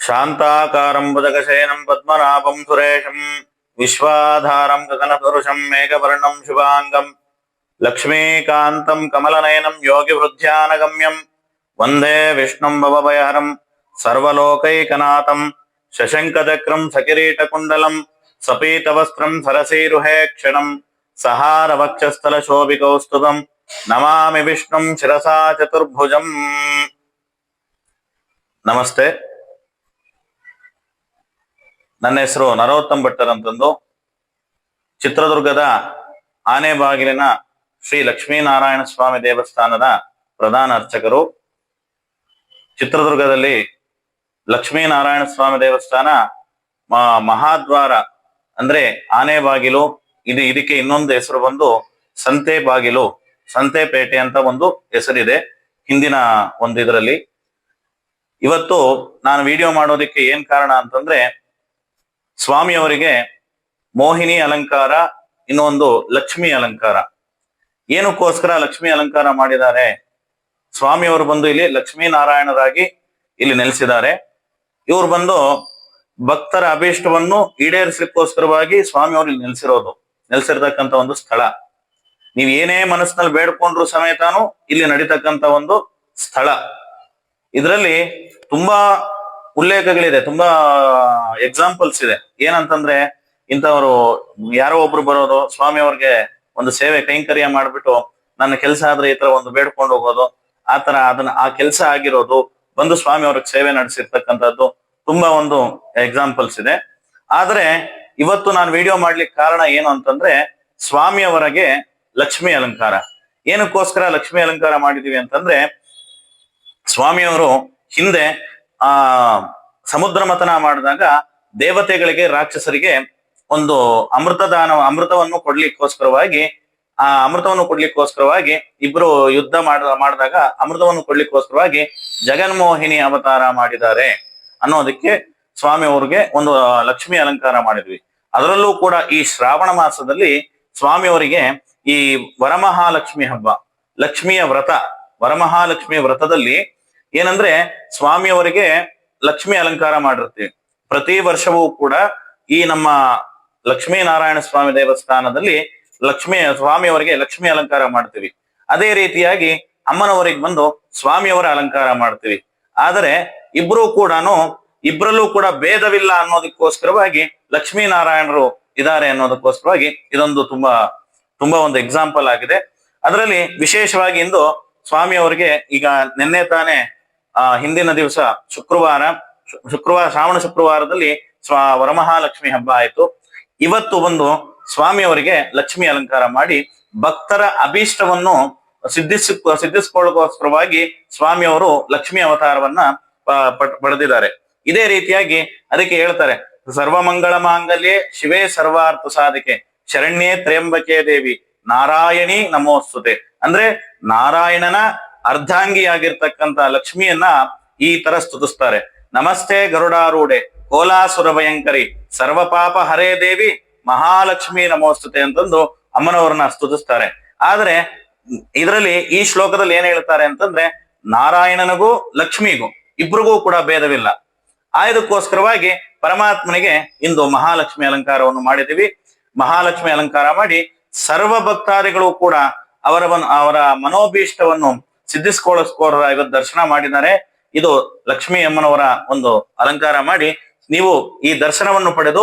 ಶಾಂತಾಕಾರಂ ಭುಜಗಶಯನಂ ಪದ್ಮನಾಭಂ ಸುರೇಶಂ ವಿಶ್ವಾಧಾರಂ ಗಗನಸದೃಶಂ ಮೇಘವರ್ಣಂ ಶುಭಾಂಗಂ ಲಕ್ಷ್ಮೀಕಾಂತಂ ಕಮಲನಯನಂ ಯೋಗಿವೃದ್ಧ್ಯಾನಗಮ್ಯಂ ವಂದೇ ವಿಷ್ಣುಂ ಭವಭಯಹರಂ ಸರ್ವಲೋಕೈಕನಾಥಂ ಶಶಂಕಚಕ್ರಂ ಸಕಿರೀಟಕುಂಡಲಂ ಸಪೀತವಸ್ತ್ರಂ ಸರಸೀರುಹೇ ಕ್ಷಣಂ ಸಹಾರವಕ್ಷಸ್ಥಲಶೋಭಿಕೌಸ್ತುಭಂ ನಮಾಮಿ ವಿಷ್ಣುಂ ಶಿರಸಾ ಚತುರ್ಭುಜಂ. ನಮಸ್ತೆ. ನನ್ನ ಹೆಸರು ನರೋತ್ತಮ್ ಭಟ್ಟರ್ ಅಂತಂದು. ಚಿತ್ರದುರ್ಗದ ಆನೆಬಾಗಿಲಿನ ಶ್ರೀ ಲಕ್ಷ್ಮೀನಾರಾಯಣ ಸ್ವಾಮಿ ದೇವಸ್ಥಾನದ ಪ್ರಧಾನ ಅರ್ಚಕರು. ಚಿತ್ರದುರ್ಗದಲ್ಲಿ ಲಕ್ಷ್ಮೀನಾರಾಯಣ ಸ್ವಾಮಿ ದೇವಸ್ಥಾನ ಮಹಾದ್ವಾರ ಅಂದ್ರೆ ಆನೆಬಾಗಿಲು, ಇದಕ್ಕೆ ಇನ್ನೊಂದು ಹೆಸರು ಬಂದು ಸಂತೆ ಬಾಗಿಲು, ಸಂತೆಪೇಟೆ ಅಂತ ಒಂದು ಹೆಸರಿದೆ ಹಿಂದಿನ ಒಂದು ಇದರಲ್ಲಿ. ಇವತ್ತು ನಾನು ವಿಡಿಯೋ ಮಾಡೋದಕ್ಕೆ ಏನ್ ಕಾರಣ ಅಂತಂದ್ರೆ, ಸ್ವಾಮಿಯವರಿಗೆ ಮೋಹಿನಿ ಅಲಂಕಾರ, ಇನ್ನೊಂದು ಲಕ್ಷ್ಮಿ ಅಲಂಕಾರ. ಏನಕ್ಕೋಸ್ಕರ ಲಕ್ಷ್ಮಿ ಅಲಂಕಾರ ಮಾಡಿದ್ದಾರೆ? ಸ್ವಾಮಿಯವರು ಬಂದು ಇಲ್ಲಿ ಲಕ್ಷ್ಮೀನಾರಾಯಣರಾಗಿ ಇಲ್ಲಿ ನೆಲೆಸಿದ್ದಾರೆ. ಇವ್ರು ಬಂದು ಭಕ್ತರ ಅಭೀಷ್ಟವನ್ನು ಈಡೇರಿಸಲಿಕ್ಕೋಸ್ಕರವಾಗಿ ಸ್ವಾಮಿಯವರು ಇಲ್ಲಿ ನೆಲೆಸಿರ್ತಕ್ಕಂಥ ಒಂದು ಸ್ಥಳ. ನೀವ್ ಏನೇ ಮನಸ್ಸಿನಲ್ಲಿ ಬೇಡ್ಕೊಂಡ್ರು ಸಮೇತಾನು ಇಲ್ಲಿ ನಡೀತಕ್ಕಂಥ ಒಂದು ಸ್ಥಳ. ಇದರಲ್ಲಿ ತುಂಬಾ ಉಲ್ಲೇಖಗಳಿದೆ, ತುಂಬಾ ಎಕ್ಸಾಂಪಲ್ಸ್ ಇದೆ. ಏನಂತಂದ್ರೆ, ಇಂಥವ್ರು ಯಾರೋ ಒಬ್ರು ಬರೋದು, ಸ್ವಾಮಿಯವ್ರಿಗೆ ಒಂದು ಸೇವೆ ಕೈಂಕರ್ಯ ಮಾಡ್ಬಿಟ್ಟು ನನ್ನ ಕೆಲಸ ಆದ್ರೆ ಈ ತರ ಒಂದು ಬೇಡ್ಕೊಂಡು ಹೋಗೋದು, ಆತರ ಆ ಕೆಲಸ ಆಗಿರೋದು, ಬಂದು ಸ್ವಾಮಿಯವ್ರಿಗೆ ಸೇವೆ ನಡೆಸಿರ್ತಕ್ಕಂಥದ್ದು ತುಂಬಾ ಒಂದು ಎಕ್ಸಾಂಪಲ್ಸ್ ಇದೆ. ಆದ್ರೆ ಇವತ್ತು ನಾನು ವಿಡಿಯೋ ಮಾಡ್ಲಿಕ್ಕೆ ಕಾರಣ ಏನು ಅಂತಂದ್ರೆ, ಸ್ವಾಮಿಯವರಿಗೆ ಲಕ್ಷ್ಮಿ ಅಲಂಕಾರ. ಏನಕ್ಕೋಸ್ಕರ ಲಕ್ಷ್ಮಿ ಅಲಂಕಾರ ಮಾಡಿದೀವಿ ಅಂತಂದ್ರೆ, ಸ್ವಾಮಿಯವರು ಹಿಂದೆ ಸಮುದ್ರ ಮಥನ ಮಾಡಿದಾಗ ದೇವತೆಗಳಿಗೆ, ರಾಕ್ಷಸರಿಗೆ ಒಂದು ಅಮೃತವನ್ನು ಕೊಡ್ಲಿಕ್ಕೋಸ್ಕರವಾಗಿ ಇಬ್ರು ಯುದ್ಧ ಮಾಡಿದಾಗ ಅಮೃತವನ್ನು ಕೊಡ್ಲಿಕ್ಕೋಸ್ಕರವಾಗಿ ಜಗನ್ಮೋಹಿನಿ ಅವತಾರ ಮಾಡಿದ್ದಾರೆ ಅನ್ನೋದಕ್ಕೆ ಸ್ವಾಮಿ ಅವ್ರಿಗೆ ಒಂದು ಲಕ್ಷ್ಮಿ ಅಲಂಕಾರ ಮಾಡಿದ್ವಿ. ಅದರಲ್ಲೂ ಕೂಡ ಈ ಶ್ರಾವಣ ಮಾಸದಲ್ಲಿ ಸ್ವಾಮಿಯವರಿಗೆ ಈ ವರಮಹಾಲಕ್ಷ್ಮಿ ಹಬ್ಬ, ಲಕ್ಷ್ಮಿಯ ವ್ರತ, ವರಮಹಾಲಕ್ಷ್ಮಿಯ ವ್ರತದಲ್ಲಿ ಏನಂದ್ರೆ ಸ್ವಾಮಿಯವರಿಗೆ ಲಕ್ಷ್ಮಿ ಅಲಂಕಾರ ಮಾಡಿರ್ತೀವಿ. ಪ್ರತಿ ವರ್ಷವೂ ಕೂಡ ಈ ನಮ್ಮ ಲಕ್ಷ್ಮೀನಾರಾಯಣ ಸ್ವಾಮಿ ದೇವಸ್ಥಾನದಲ್ಲಿ ಸ್ವಾಮಿಯವರಿಗೆ ಲಕ್ಷ್ಮಿ ಅಲಂಕಾರ ಮಾಡ್ತೀವಿ. ಅದೇ ರೀತಿಯಾಗಿ ಅಮ್ಮನವರಿಗೆ ಬಂದು ಸ್ವಾಮಿಯವರ ಅಲಂಕಾರ ಮಾಡ್ತೀವಿ. ಆದರೆ ಇಬ್ಬರಲ್ಲೂ ಕೂಡ ಭೇದವಿಲ್ಲ ಅನ್ನೋದಕ್ಕೋಸ್ಕರವಾಗಿ ಲಕ್ಷ್ಮೀನಾರಾಯಣರು ಇದ್ದಾರೆ ಅನ್ನೋದಕ್ಕೋಸ್ಕರವಾಗಿ ಇದೊಂದು ತುಂಬಾ ಒಂದು ಎಕ್ಸಾಂಪಲ್ ಆಗಿದೆ. ಅದರಲ್ಲಿ ವಿಶೇಷವಾಗಿ ಇಂದು ಸ್ವಾಮಿಯವರಿಗೆ ಈಗ ನಿನ್ನೆ ತಾನೇ ಹಿಂದಿನ ದಿವಸ ಶುಕ್ರವಾರ ಶ್ರಾವಣ ಶುಕ್ರವಾರದಲ್ಲಿ ವರಮಹಾಲಕ್ಷ್ಮಿ ಹಬ್ಬ ಆಯ್ತು. ಇವತ್ತು ಬಂದು ಸ್ವಾಮಿಯವರಿಗೆ ಲಕ್ಷ್ಮಿ ಅಲಂಕಾರ ಮಾಡಿ ಭಕ್ತರ ಅಭೀಷ್ಟವನ್ನು ಸಿದ್ಧಿಸಿಕೊಳ್ಳೋಸ್ಕರವಾಗಿ ಸ್ವಾಮಿಯವರು ಲಕ್ಷ್ಮಿ ಅವತಾರವನ್ನ ಪಡೆದಿದ್ದಾರೆ. ಇದೇ ರೀತಿಯಾಗಿ ಅದಕ್ಕೆ ಹೇಳ್ತಾರೆ, ಸರ್ವಮಂಗಳ ಮಾಂಗಲ್ಯೆ ಶಿವೇ ಸರ್ವಾರ್ಥ ಸಾಧಿಕೆ ಶರಣ್ಯೇ ತ್ರ್ಯಂಬಕೆ ದೇವಿ ನಾರಾಯಣಿ ನಮೋಸ್ತುತೆ. ಅಂದ್ರೆ ನಾರಾಯಣನ ಅರ್ಧಾಂಗಿಯಾಗಿರ್ತಕ್ಕಂಥ ಲಕ್ಷ್ಮಿಯನ್ನ ಈ ತರ ಸ್ತುತಿಸ್ತಾರೆ. ನಮಸ್ತೆ ಗರುಡಾರೂಢೆ ಕೋಲಾಸುರ ಭಯಂಕರಿ ಸರ್ವಪಾಪ ಹರೇ ದೇವಿ ಮಹಾಲಕ್ಷ್ಮಿ ನಮೋಸ್ತುತೆ ಅಂತಂದು ಅಮ್ಮನವರನ್ನ ಸ್ತುತಿಸ್ತಾರೆ. ಆದ್ರೆ ಇದರಲ್ಲಿ ಈ ಶ್ಲೋಕದಲ್ಲಿ ಏನ್ ಹೇಳ್ತಾರೆ ಅಂತಂದ್ರೆ, ನಾರಾಯಣನಿಗೂ ಲಕ್ಷ್ಮಿಗೂ ಇಬ್ರಿಗೂ ಕೂಡ ಭೇದವಿಲ್ಲ. ಆಯ್ದಕ್ಕೋಸ್ಕರವಾಗಿ ಪರಮಾತ್ಮನಿಗೆ ಇಂದು ಮಹಾಲಕ್ಷ್ಮಿ ಅಲಂಕಾರವನ್ನು ಮಾಡಿದೀವಿ. ಮಹಾಲಕ್ಷ್ಮಿ ಅಲಂಕಾರ ಮಾಡಿ ಸರ್ವ ಭಕ್ತಾದಿಗಳು ಕೂಡ ಅವರ ಮನೋಭೀಷ್ಟವನ್ನು ಸಿದ್ಧಿಸ್ಕೊಳ್ಳೋಸ್ಕೋರ ಇವತ್ತು ದರ್ಶನ ಮಾಡಿದ್ದಾರೆ. ಇದು ಲಕ್ಷ್ಮೀ ಅಮ್ಮನವರ ಒಂದು ಅಲಂಕಾರ ಮಾಡಿ ನೀವು ಈ ದರ್ಶನವನ್ನು ಪಡೆದು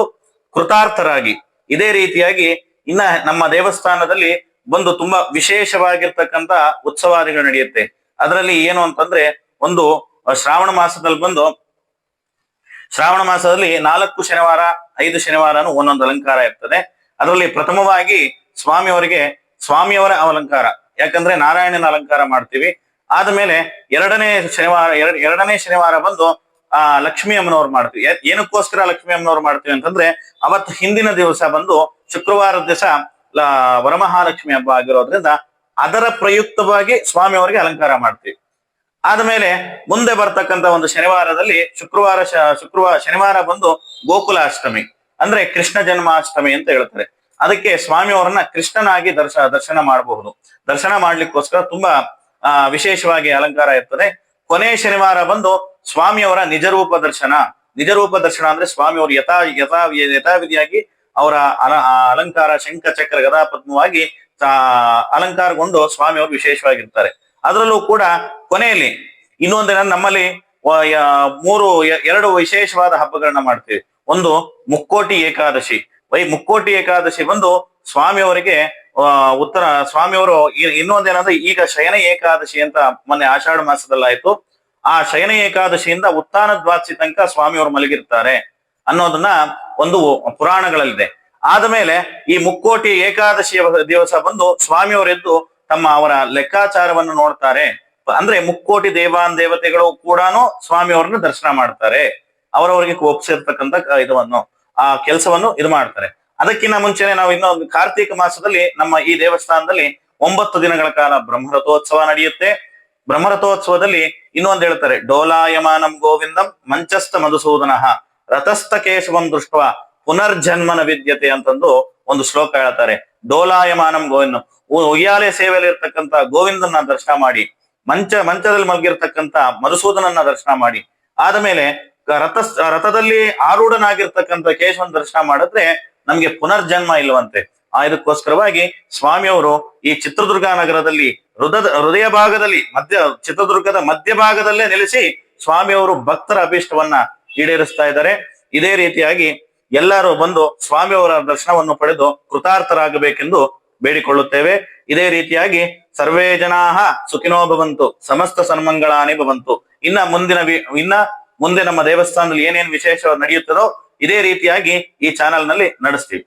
ಕೃತಾರ್ಥರಾಗಿ. ಇದೇ ರೀತಿಯಾಗಿ ಇನ್ನ ನಮ್ಮ ದೇವಸ್ಥಾನದಲ್ಲಿ ಒಂದು ತುಂಬಾ ವಿಶೇಷವಾಗಿರ್ತಕ್ಕಂಥ ಉತ್ಸವಾದಿಗಳು ನಡೆಯುತ್ತೆ. ಅದರಲ್ಲಿ ಏನು ಅಂತಂದ್ರೆ, ಒಂದು ಶ್ರಾವಣ ಮಾಸದಲ್ಲಿ 4 ಶನಿವಾರ 5 ಶನಿವಾರನು ಒಂದೊಂದು ಅಲಂಕಾರ ಇರ್ತದೆ. ಅದರಲ್ಲಿ ಪ್ರಥಮವಾಗಿ ಸ್ವಾಮಿಯವರ ಅಲಂಕಾರ, ಯಾಕಂದ್ರೆ ನಾರಾಯಣನ ಅಲಂಕಾರ ಮಾಡ್ತೀವಿ. ಆದ್ಮೇಲೆ ಎರಡನೇ ಶನಿವಾರ ಬಂದು ಲಕ್ಷ್ಮೀ ಅಮ್ಮನವ್ರು ಮಾಡ್ತೀವಿ. ಏನಕ್ಕೋಸ್ಕರ ಲಕ್ಷ್ಮೀ ಅಮ್ಮನವ್ರು ಮಾಡ್ತೀವಿ ಅಂತಂದ್ರೆ, ಅವತ್ತು ಹಿಂದಿನ ದಿವಸ ಬಂದು ಶುಕ್ರವಾರದ ದಿವಸ ವರಮಹಾಲಕ್ಷ್ಮಿ ಹಬ್ಬ ಆಗಿರೋದ್ರಿಂದ ಅದರ ಪ್ರಯುಕ್ತವಾಗಿ ಸ್ವಾಮಿಯವರಿಗೆ ಅಲಂಕಾರ ಮಾಡ್ತೀವಿ. ಆದ್ಮೇಲೆ ಮುಂದೆ ಬರ್ತಕ್ಕಂಥ ಒಂದು ಶನಿವಾರದಲ್ಲಿ ಶನಿವಾರ ಬಂದು ಗೋಕುಲಾಷ್ಟಮಿ ಅಂದ್ರೆ ಕೃಷ್ಣ ಜನ್ಮಾಷ್ಟಮಿ ಅಂತ ಹೇಳ್ತಾರೆ. ಅದಕ್ಕೆ ಸ್ವಾಮಿಯವರನ್ನ ಕೃಷ್ಣನಾಗಿ ದರ್ಶನ ಮಾಡಬಹುದು. ದರ್ಶನ ಮಾಡ್ಲಿಕ್ಕೋಸ್ಕರ ತುಂಬಾ ವಿಶೇಷವಾಗಿ ಅಲಂಕಾರ ಇರ್ತದೆ. ಕೊನೆ ಶನಿವಾರ ಬಂದು ಸ್ವಾಮಿಯವರ ನಿಜರೂಪ ದರ್ಶನ, ನಿಜರೂಪ ದರ್ಶನ ಅಂದ್ರೆ ಸ್ವಾಮಿಯವರು ಯಥಾವಿಧಿಯಾಗಿ ಅವರ ಅಲಂಕಾರ ಶಂಖ ಚಕ್ರ ಗದಾ ಪದ್ಮವಾಗಿ ಅಲಂಕಾರಗೊಂಡು ಸ್ವಾಮಿಯವರು ವಿಶೇಷವಾಗಿರ್ತಾರೆ. ಅದರಲ್ಲೂ ಕೂಡ ಕೊನೆಯಲ್ಲಿ ಇನ್ನೊಂದಿನ ನಮ್ಮಲ್ಲಿ ಎರಡು ವಿಶೇಷವಾದ ಹಬ್ಬಗಳನ್ನ ಮಾಡ್ತೀವಿ. ಒಂದು ಮುಕ್ಕೋಟಿ ಏಕಾದಶಿ. ಮುಕ್ಕೋಟಿ ಏಕಾದಶಿ ಬಂದು ಸ್ವಾಮಿಯವರಿಗೆ ಸ್ವಾಮಿಯವರು ಇನ್ನೊಂದೇನಂದ್ರೆ ಈಗ ಶಯನ ಏಕಾದಶಿ ಅಂತ ಮೊನ್ನೆ ಆಷಾಢ ಮಾಸದಲ್ಲಾಯ್ತು. ಆ ಶಯನ ಏಕಾದಶಿಯಿಂದ ಉತ್ಥಾನ ದ್ವಾದಶಿ ತನಕ ಸ್ವಾಮಿಯವರು ಮಲಗಿರ್ತಾರೆ ಅನ್ನೋದನ್ನ ಒಂದು ಪುರಾಣಗಳಲ್ಲಿದೆ. ಆದ್ಮೇಲೆ ಈ ಮುಕ್ಕೋಟಿ ಏಕಾದಶಿಯ ದಿವಸ ಬಂದು ಸ್ವಾಮಿಯವರೆದ್ದು ಅವರ ಲೆಕ್ಕಾಚಾರವನ್ನು ನೋಡ್ತಾರೆ. ಅಂದ್ರೆ ಮುಕ್ಕೋಟಿ ದೇವತೆಗಳು ಕೂಡ ಸ್ವಾಮಿಯವ್ರನ್ನ ದರ್ಶನ ಮಾಡ್ತಾರೆ. ಅವರವರಿಗೆ ಒಪ್ಸಿರ್ತಕ್ಕಂಥ ಆ ಕೆಲಸವನ್ನು ಇದು ಮಾಡ್ತಾರೆ. ಅದಕ್ಕಿಂತ ಮುಂಚೆನೆ ನಾವು ಇನ್ನೊಂದು ಕಾರ್ತೀಕ ಮಾಸದಲ್ಲಿ ನಮ್ಮ ಈ ದೇವಸ್ಥಾನದಲ್ಲಿ 9 ದಿನಗಳ ಕಾಲ ಬ್ರಹ್ಮರಥೋತ್ಸವ ನಡೆಯುತ್ತೆ. ಬ್ರಹ್ಮರಥೋತ್ಸವದಲ್ಲಿ ಇನ್ನೊಂದು ಹೇಳ್ತಾರೆ, ಡೋಲಾಯಮಾನಂ ಗೋವಿಂದಂ ಮಂಚಸ್ಥ ಮಧುಸೂದನ ರಥಸ್ಥ ಕೇಶವಂ ದೃಷ್ಟ ಪುನರ್ಜನ್ಮನ ವಿದ್ಯತೆ ಅಂತಂದು ಒಂದು ಶ್ಲೋಕ ಹೇಳ್ತಾರೆ. ಡೋಲಾಯಮಾನಂ ಗೋವಿಂದಂ, ಉಯ್ಯಾಲೆ ಸೇವೆಯಲ್ಲಿ ಇರ್ತಕ್ಕಂಥ ಗೋವಿಂದನ ದರ್ಶನ ಮಾಡಿ, ಮಂಚದಲ್ಲಿ ಮಲಗಿರ್ತಕ್ಕಂಥ ಮಧುಸೂದನನ್ನ ದರ್ಶನ ಮಾಡಿ, ಆದ್ಮೇಲೆ ರಥದಲ್ಲಿ ಆರೂಢನಾಗಿರ್ತಕ್ಕಂಥ ಕೇಶವನ ದರ್ಶನ ಮಾಡಿದ್ರೆ ನಮ್ಗೆ ಪುನರ್ಜನ್ಮ ಇಲ್ವಂತೆ. ಇದಕ್ಕೋಸ್ಕರವಾಗಿ ಸ್ವಾಮಿಯವರು ಈ ಚಿತ್ರದುರ್ಗ ನಗರದಲ್ಲಿ ಹೃದಯ ಭಾಗದಲ್ಲಿ ಚಿತ್ರದುರ್ಗದ ಮಧ್ಯಭಾಗದಲ್ಲೇ ನೆಲೆಸಿ ಸ್ವಾಮಿಯವರು ಭಕ್ತರ ಅಭೀಷ್ಟವನ್ನ ಈಡೇರಿಸ್ತಾ ಇದ್ದಾರೆ. ಇದೇ ರೀತಿಯಾಗಿ ಎಲ್ಲರೂ ಬಂದು ಸ್ವಾಮಿಯವರ ದರ್ಶನವನ್ನು ಪಡೆದು ಕೃತಾರ್ಥರಾಗಬೇಕೆಂದು ಬೇಡಿಕೊಳ್ಳುತ್ತೇವೆ. ಇದೇ ರೀತಿಯಾಗಿ ಸರ್ವೇ ಜನಾಹ ಸುಖಿನೋ ಭವಂತು, ಸಮಸ್ತ ಸನ್ಮಂಗಳಾನಿ ಭವಂತು. ಮುಂದೆ ನಮ್ಮ ದೇವಸ್ಥಾನದಲ್ಲಿ ಏನೇನು ವಿಶೇಷ ನಡೆಯುತ್ತದೋ ಇದೇ ರೀತಿಯಾಗಿ ಈ ಚಾನೆಲ್ ನಲ್ಲಿ ನಡೆಸ್ತೀವಿ.